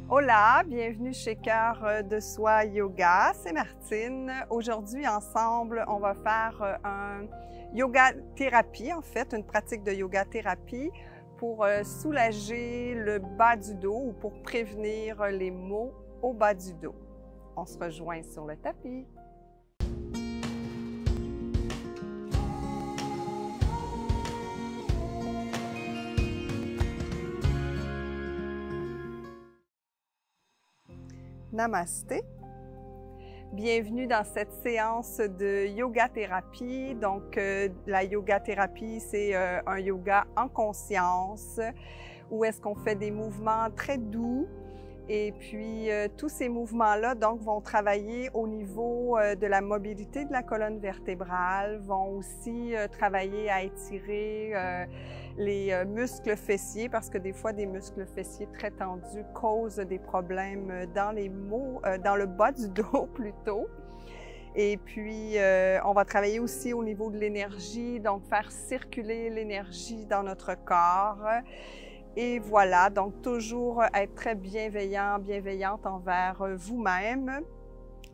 Hola, bienvenue chez Cœur de Soi Yoga, c'est Martine. Aujourd'hui, ensemble, on va faire un yoga thérapie, en fait, une pratique de yoga thérapie pour soulager le bas du dos ou pour prévenir les maux au bas du dos. On se rejoint sur le tapis. Namasté. Bienvenue dans cette séance de yoga thérapie. Donc, la yoga thérapie, c'est un yoga en conscience où est-ce qu'on fait des mouvements très doux. Et puis, tous ces mouvements-là, donc, vont travailler au niveau de la mobilité de la colonne vertébrale, vont aussi travailler à étirer les muscles fessiers, parce que des fois, des muscles fessiers très tendus causent des problèmes dans dans le bas du dos plutôt. Et puis, on va travailler aussi au niveau de l'énergie, donc faire circuler l'énergie dans notre corps. Et voilà, donc toujours être très bienveillant, bienveillante envers vous-même.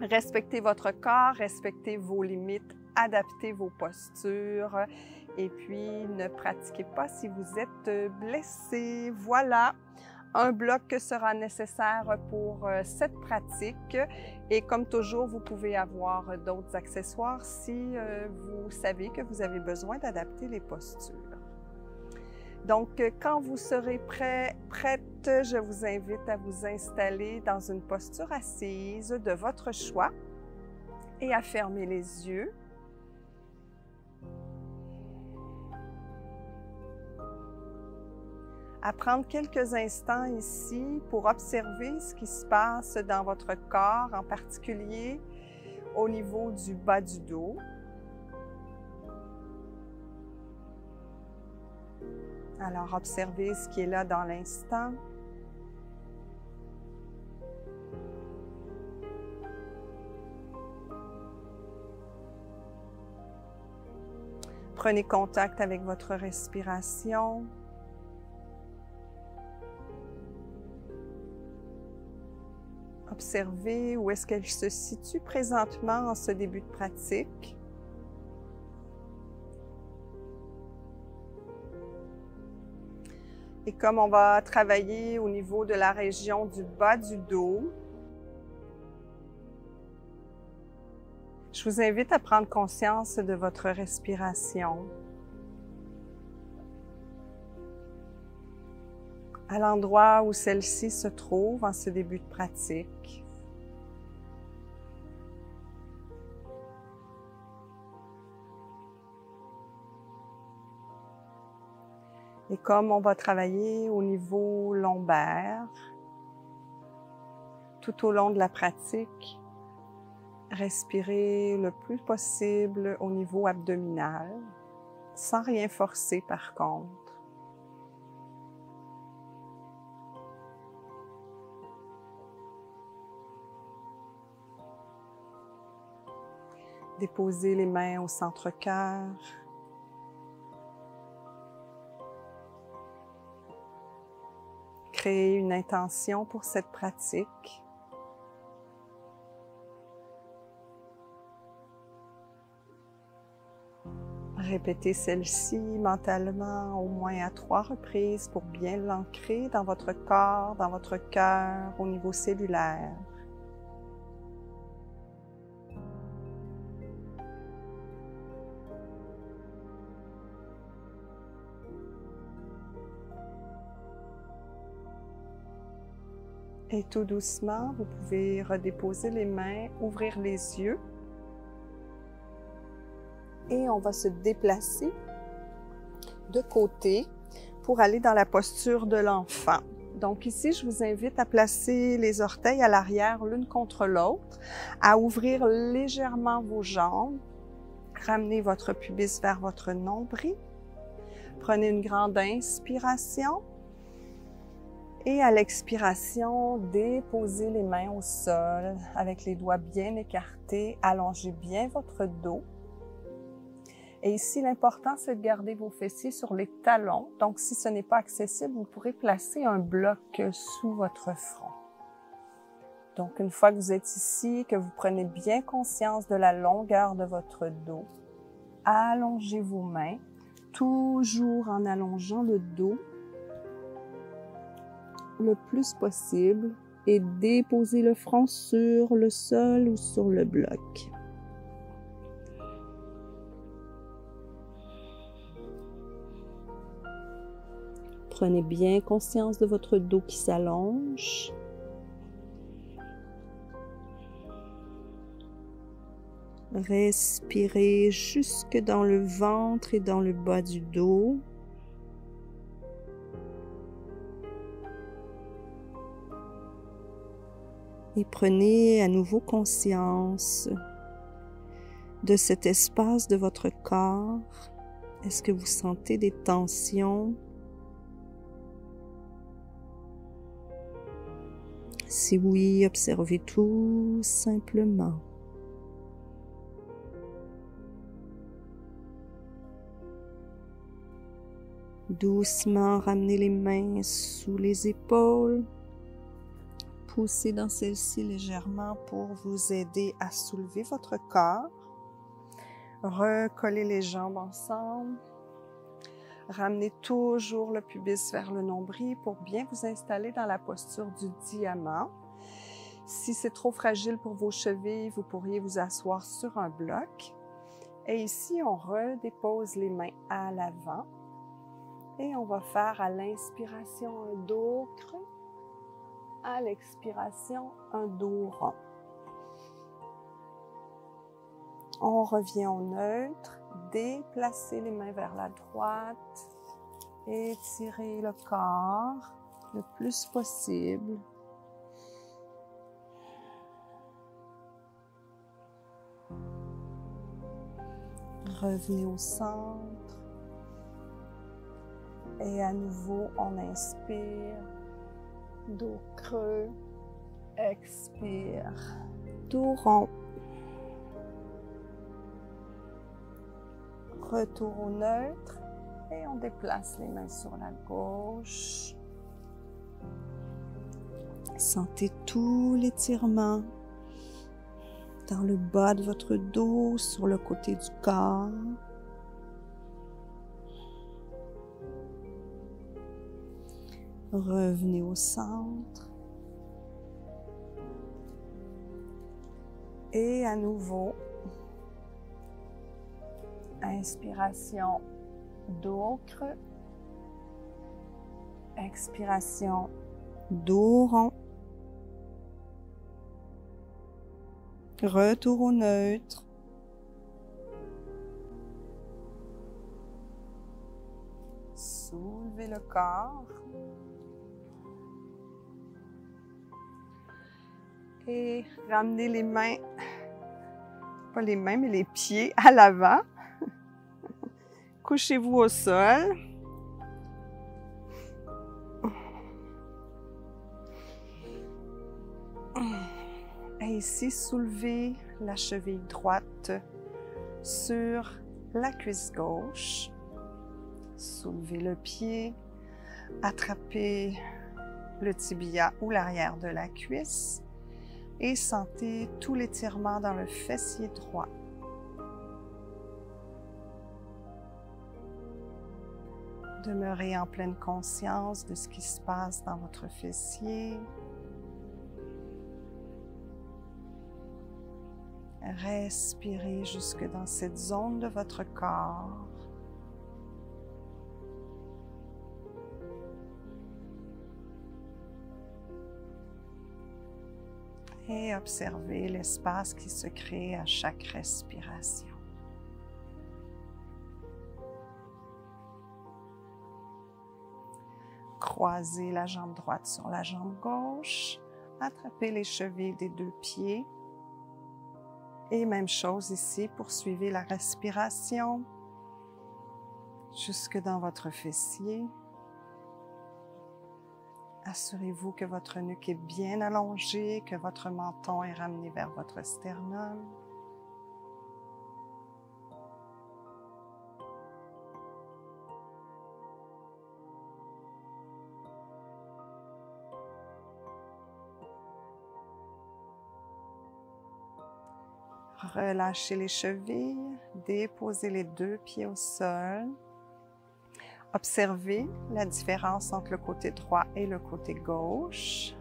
Respectez votre corps, respectez vos limites, adaptez vos postures et puis ne pratiquez pas si vous êtes blessé. Voilà, un bloc sera nécessaire pour cette pratique et comme toujours, vous pouvez avoir d'autres accessoires si vous savez que vous avez besoin d'adapter les postures. Donc, quand vous serez prête, je vous invite à vous installer dans une posture assise de votre choix et à fermer les yeux. À prendre quelques instants ici pour observer ce qui se passe dans votre corps, en particulier au niveau du bas du dos. Alors, observez ce qui est là dans l'instant. Prenez contact avec votre respiration. Observez où est-ce qu'elle se situe présentement en ce début de pratique. Et comme on va travailler au niveau de la région du bas du dos, je vous invite à prendre conscience de votre respiration. À l'endroit où celle-ci se trouve en ce début de pratique. Et comme on va travailler au niveau lombaire, tout au long de la pratique, respirez le plus possible au niveau abdominal, sans rien forcer par contre. Déposez les mains au centre-cœur. Créez une intention pour cette pratique. Répétez celle-ci mentalement au moins à 3 reprises pour bien l'ancrer dans votre corps, dans votre cœur, au niveau cellulaire. Et tout doucement, vous pouvez redéposer les mains, ouvrir les yeux. Et on va se déplacer de côté pour aller dans la posture de l'enfant. Donc ici, je vous invite à placer les orteils à l'arrière l'une contre l'autre, à ouvrir légèrement vos jambes, ramenez votre pubis vers votre nombril. Prenez une grande inspiration. Et à l'expiration, déposez les mains au sol avec les doigts bien écartés, allongez bien votre dos. Et ici, l'important, c'est de garder vos fessiers sur les talons. Donc, si ce n'est pas accessible, vous pourrez placer un bloc sous votre front. Donc, une fois que vous êtes ici, que vous prenez bien conscience de la longueur de votre dos, allongez vos mains, toujours en allongeant le dos le plus possible et déposez le front sur le sol ou sur le bloc. Prenez bien conscience de votre dos qui s'allonge. Respirez jusque dans le ventre et dans le bas du dos. Et prenez à nouveau conscience de cet espace de votre corps. Est-ce que vous sentez des tensions? Si oui, observez tout simplement. Doucement, ramenez les mains sous les épaules. Poussez dans celle-ci légèrement pour vous aider à soulever votre corps. Recollez les jambes ensemble. Ramenez toujours le pubis vers le nombril pour bien vous installer dans la posture du diamant. Si c'est trop fragile pour vos chevilles, vous pourriez vous asseoir sur un bloc. Et ici, on redépose les mains à l'avant. Et on va faire à l'inspiration un dos creux, à l'expiration un dos rond. On revient au neutre, déplacez les mains vers la droite, étirez le corps le plus possible. Revenez au centre. Et à nouveau, on inspire, dos creux, expire, dos rond. Retour au neutre et on déplace les mains sur la gauche. Sentez tout l'étirement dans le bas de votre dos, sur le côté du corps. Revenez au centre. Et à nouveau, inspiration, dos creux. Expiration, dos rond. Retour au neutre. Soulevez le corps. Et ramenez les mains, pas les mains, mais les pieds à l'avant. Couchez-vous au sol. Et ici, soulevez la cheville droite sur la cuisse gauche. Soulevez le pied. Attrapez le tibia ou l'arrière de la cuisse. Et sentez tout l'étirement dans le fessier droit. Demeurez en pleine conscience de ce qui se passe dans votre fessier. Respirez jusque dans cette zone de votre corps. Et observez l'espace qui se crée à chaque respiration. Croisez la jambe droite sur la jambe gauche. Attrapez les chevilles des deux pieds. Et même chose ici, poursuivez la respiration jusque dans votre fessier. Assurez-vous que votre nuque est bien allongée, que votre menton est ramené vers votre sternum. Relâchez les chevilles, déposez les deux pieds au sol. Observez la différence entre le côté droit et le côté gauche.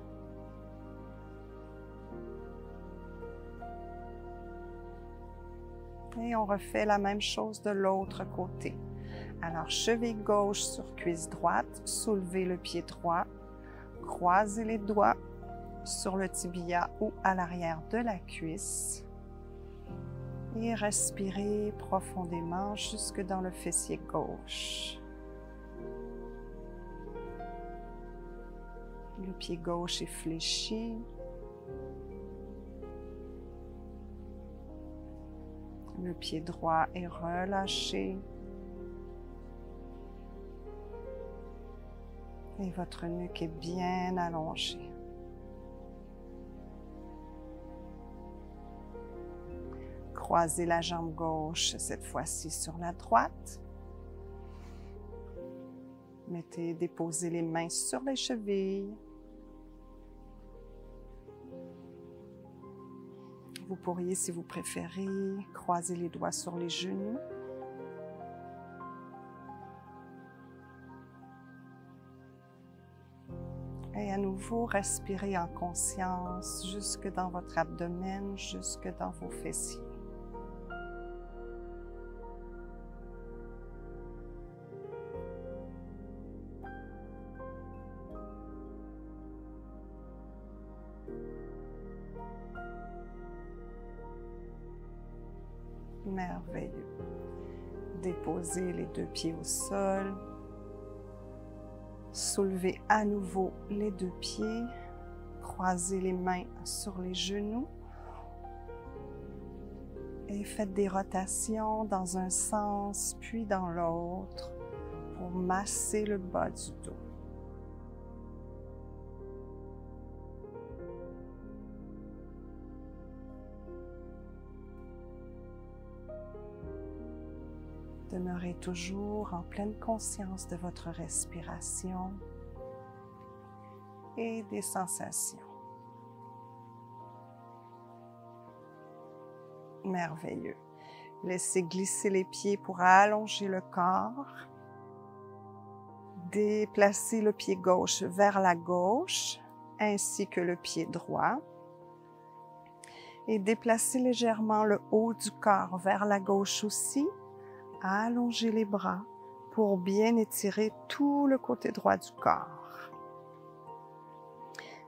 Et on refait la même chose de l'autre côté. Alors, cheville gauche sur cuisse droite, soulevez le pied droit, croisez les doigts sur le tibia ou à l'arrière de la cuisse. Et respirez profondément jusque dans le fessier gauche. Le pied gauche est fléchi. Le pied droit est relâché. Et votre nuque est bien allongée. Croisez la jambe gauche, cette fois-ci sur la droite. Déposez les mains sur les chevilles. Vous pourriez, si vous préférez, croiser les doigts sur les genoux. Et à nouveau, respirez en conscience jusque dans votre abdomen, jusque dans vos fessiers. Merveilleux. Déposez les deux pieds au sol. Soulevez à nouveau les deux pieds. Croisez les mains sur les genoux. Et faites des rotations dans un sens puis dans l'autre pour masser le bas du dos. Demeurez toujours en pleine conscience de votre respiration et des sensations. Merveilleux. Laissez glisser les pieds pour allonger le corps. Déplacez le pied gauche vers la gauche ainsi que le pied droit. Et déplacez légèrement le haut du corps vers la gauche aussi. Allongez les bras pour bien étirer tout le côté droit du corps.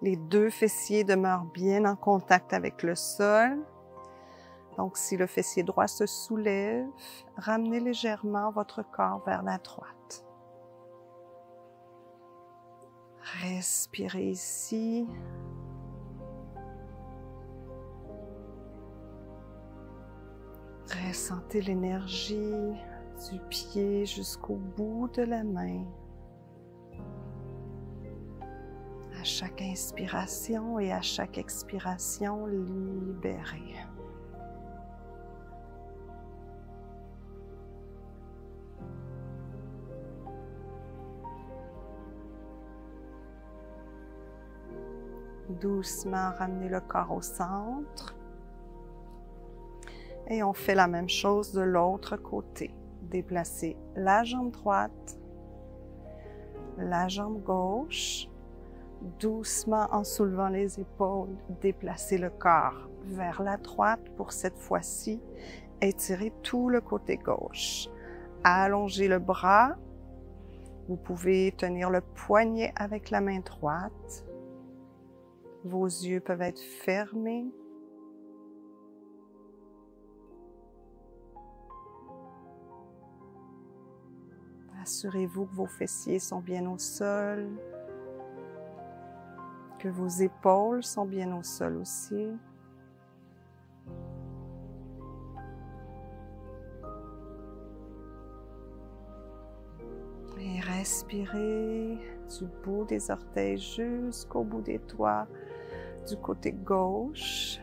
Les deux fessiers demeurent bien en contact avec le sol. Donc, si le fessier droit se soulève, ramenez légèrement votre corps vers la droite. Respirez ici. Ressentez l'énergie du pied jusqu'au bout de la main. À chaque inspiration et à chaque expiration, libérez. Doucement, ramenez le corps au centre. Et on fait la même chose de l'autre côté. Déplacez la jambe droite, la jambe gauche. Doucement, en soulevant les épaules, déplacez le corps vers la droite pour cette fois-ci étirer tout le côté gauche. Allongez le bras. Vous pouvez tenir le poignet avec la main droite. Vos yeux peuvent être fermés. Assurez-vous que vos fessiers sont bien au sol, que vos épaules sont bien au sol aussi. Et respirez du bout des orteils jusqu'au bout des doigts du côté gauche.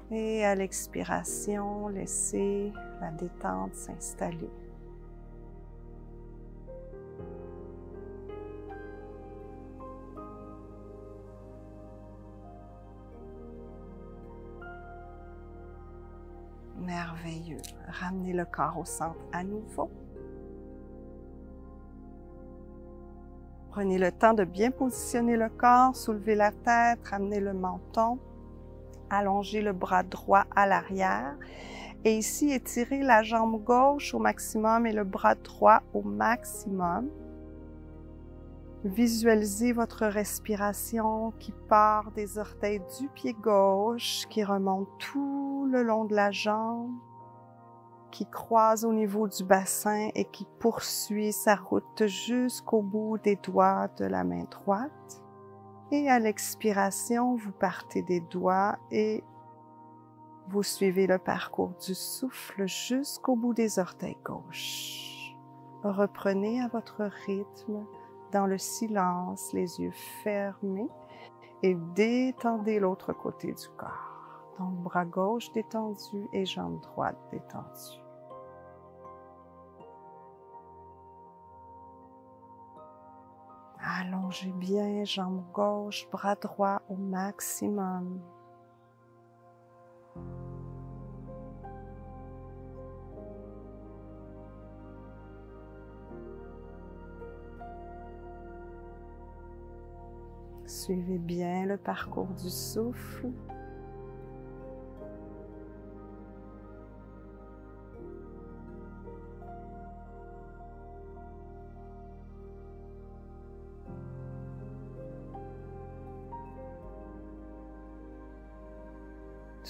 Et à l'expiration, laissez la détente s'installer. Merveilleux. Ramenez le corps au centre à nouveau. Prenez le temps de bien positionner le corps, soulevez la tête, ramenez le menton, allongez le bras droit à l'arrière. Et ici, étirez la jambe gauche au maximum et le bras droit au maximum. Visualisez votre respiration qui part des orteils du pied gauche, qui remonte tout le long de la jambe, qui croise au niveau du bassin et qui poursuit sa route jusqu'au bout des doigts de la main droite. Et à l'expiration, vous partez des doigts et vous suivez le parcours du souffle jusqu'au bout des orteils gauche. Reprenez à votre rythme, dans le silence, les yeux fermés et détendez l'autre côté du corps. Donc, bras gauche détendu et jambe droite détendue. Allongez bien, jambe gauche, bras droit au maximum. Suivez bien le parcours du souffle.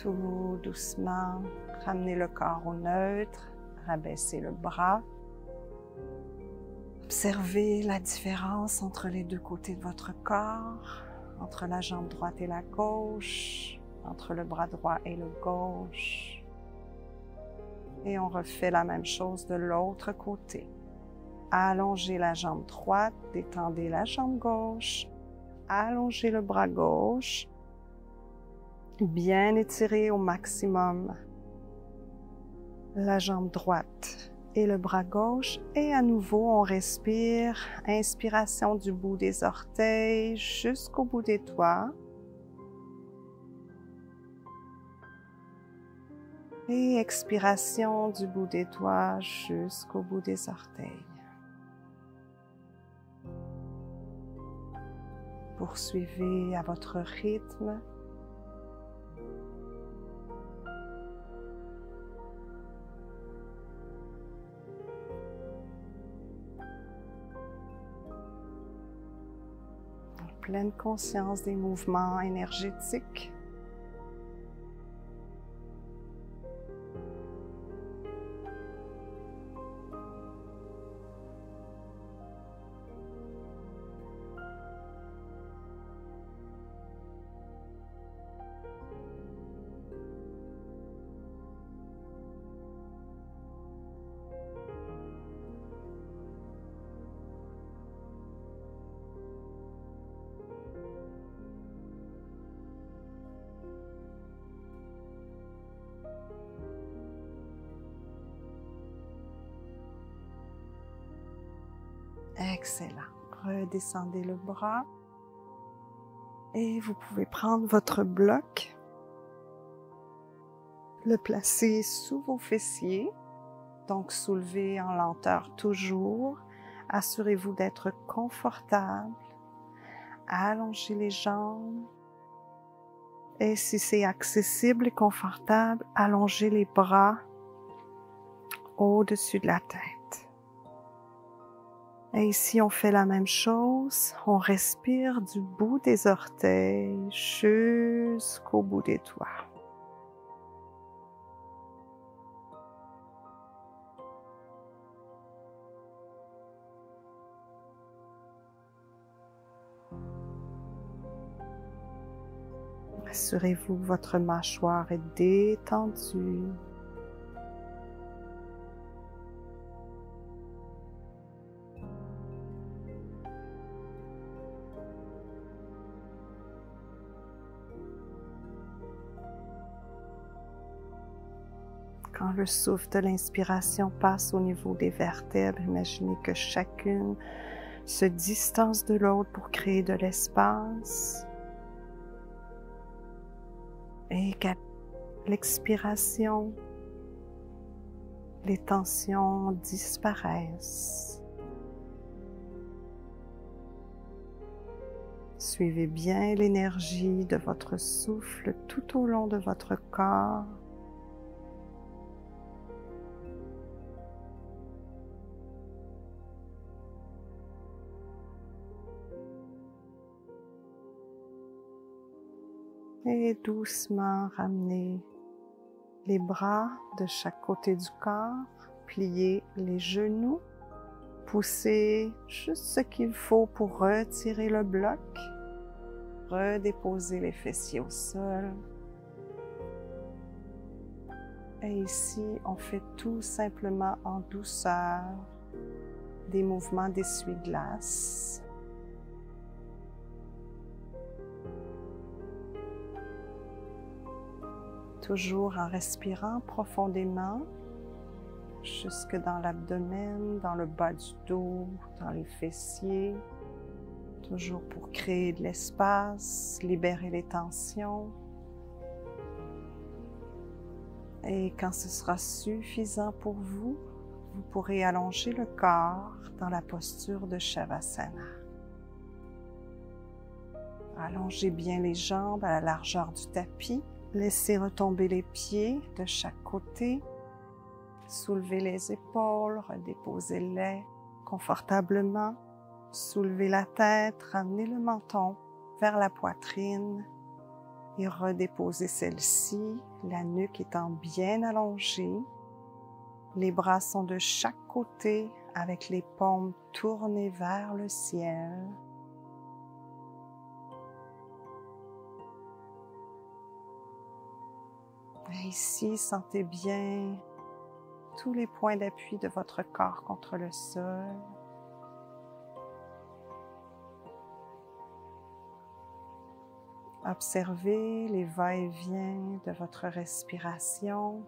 Tout doucement, ramenez le corps au neutre, rabaissez le bras. Observez la différence entre les deux côtés de votre corps, entre la jambe droite et la gauche, entre le bras droit et le gauche. Et on refait la même chose de l'autre côté. Allongez la jambe droite, détendez la jambe gauche, allongez le bras gauche, bien étirez au maximum la jambe droite et le bras gauche. Et à nouveau, on respire. Inspiration du bout des orteils jusqu'au bout des doigts. Et expiration du bout des doigts jusqu'au bout des orteils. Poursuivez à votre rythme. Pleine conscience des mouvements énergétiques. Excellent. Redescendez le bras et vous pouvez prendre votre bloc, le placer sous vos fessiers, donc soulevez en lenteur toujours. Assurez-vous d'être confortable. Allongez les jambes et si c'est accessible et confortable, allongez les bras au-dessus de la tête. Et ici, on fait la même chose. On respire du bout des orteils jusqu'au bout des doigts. Assurez-vous que votre mâchoire est détendue. Quand le souffle de l'inspiration passe au niveau des vertèbres, imaginez que chacune se distance de l'autre pour créer de l'espace. Et qu'à l'expiration, les tensions disparaissent. Suivez bien l'énergie de votre souffle tout au long de votre corps. Et doucement ramenez les bras de chaque côté du corps, pliez les genoux, poussez juste ce qu'il faut pour retirer le bloc, redéposer les fessiers au sol. Et ici, on fait tout simplement en douceur des mouvements d'essuie-glace. Toujours en respirant profondément jusque dans l'abdomen, dans le bas du dos, dans les fessiers. Toujours pour créer de l'espace, libérer les tensions. Et quand ce sera suffisant pour vous, vous pourrez allonger le corps dans la posture de Shavasana. Allongez bien les jambes à la largeur du tapis. Laissez retomber les pieds de chaque côté. Soulevez les épaules, redéposez-les confortablement. Soulevez la tête, ramenez le menton vers la poitrine et redéposez celle-ci, la nuque étant bien allongée. Les bras sont de chaque côté avec les paumes tournées vers le ciel. Et ici, sentez bien tous les points d'appui de votre corps contre le sol. Observez les va-et-vient de votre respiration.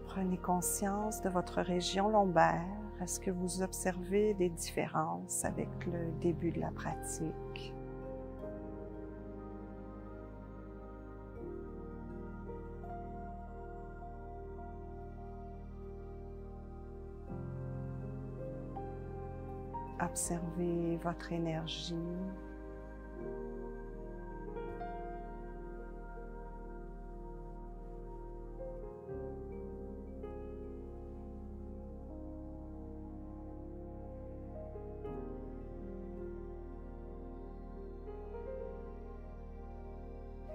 Prenez conscience de votre région lombaire. Est-ce que vous observez des différences avec le début de la pratique? Observez votre énergie.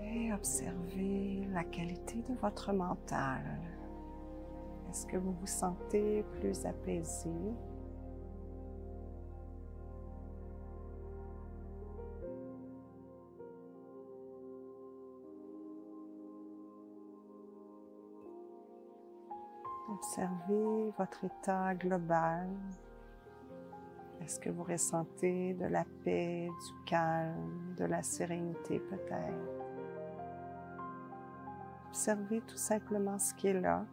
Et observez la qualité de votre mental. Est-ce que vous vous sentez plus apaisé? Observez votre état global. Est-ce que vous ressentez de la paix, du calme, de la sérénité peut-être? Observez tout simplement ce qui est là.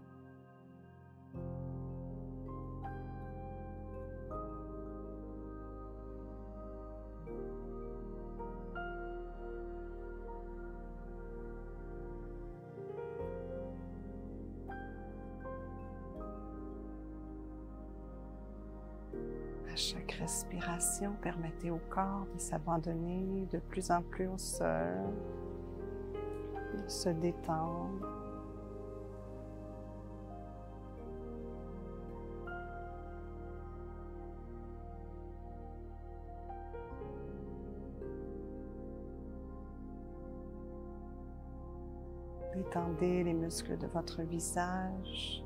À chaque respiration, permettez au corps de s'abandonner de plus en plus au sol, de se détendre. Détendez les muscles de votre visage.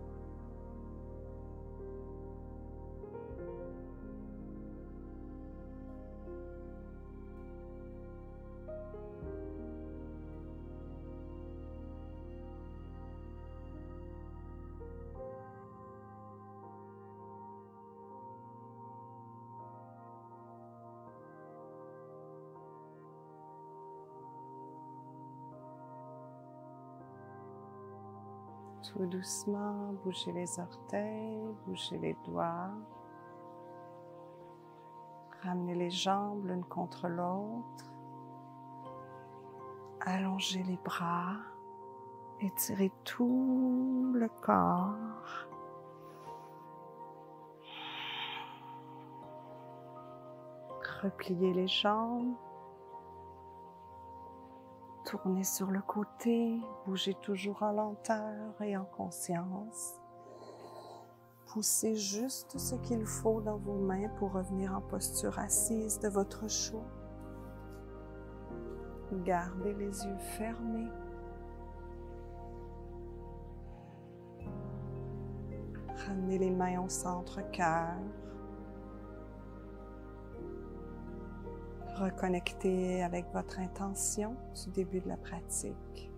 Tout doucement, bougez les orteils, bougez les doigts. Ramenez les jambes l'une contre l'autre. Allongez les bras. Étirez tout le corps. Repliez les jambes. Tournez sur le côté. Bougez toujours en lenteur et en conscience. Poussez juste ce qu'il faut dans vos mains pour revenir en posture assise de votre choix. Gardez les yeux fermés. Ramenez les mains au centre-cœur. Reconnectez avec votre intention du début de la pratique.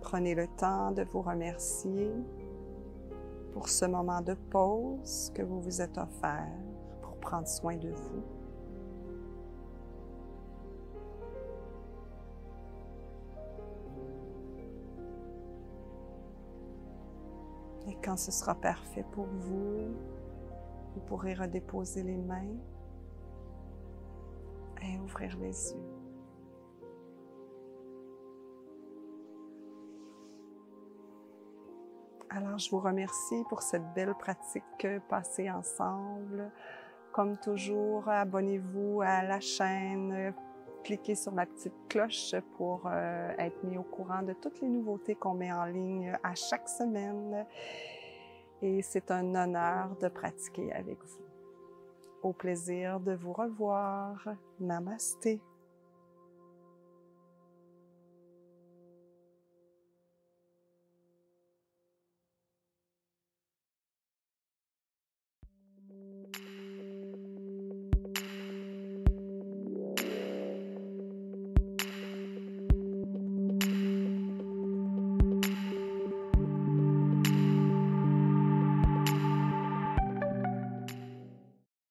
Prenez le temps de vous remercier pour ce moment de pause que vous vous êtes offert pour prendre soin de vous. Et quand ce sera parfait pour vous, vous pourrez redéposer les mains et ouvrir les yeux. Alors, je vous remercie pour cette belle pratique passée ensemble. Comme toujours, abonnez-vous à la chaîne, cliquez sur la petite cloche pour être mis au courant de toutes les nouveautés qu'on met en ligne à chaque semaine. Et c'est un honneur de pratiquer avec vous. Au plaisir de vous revoir. Namasté.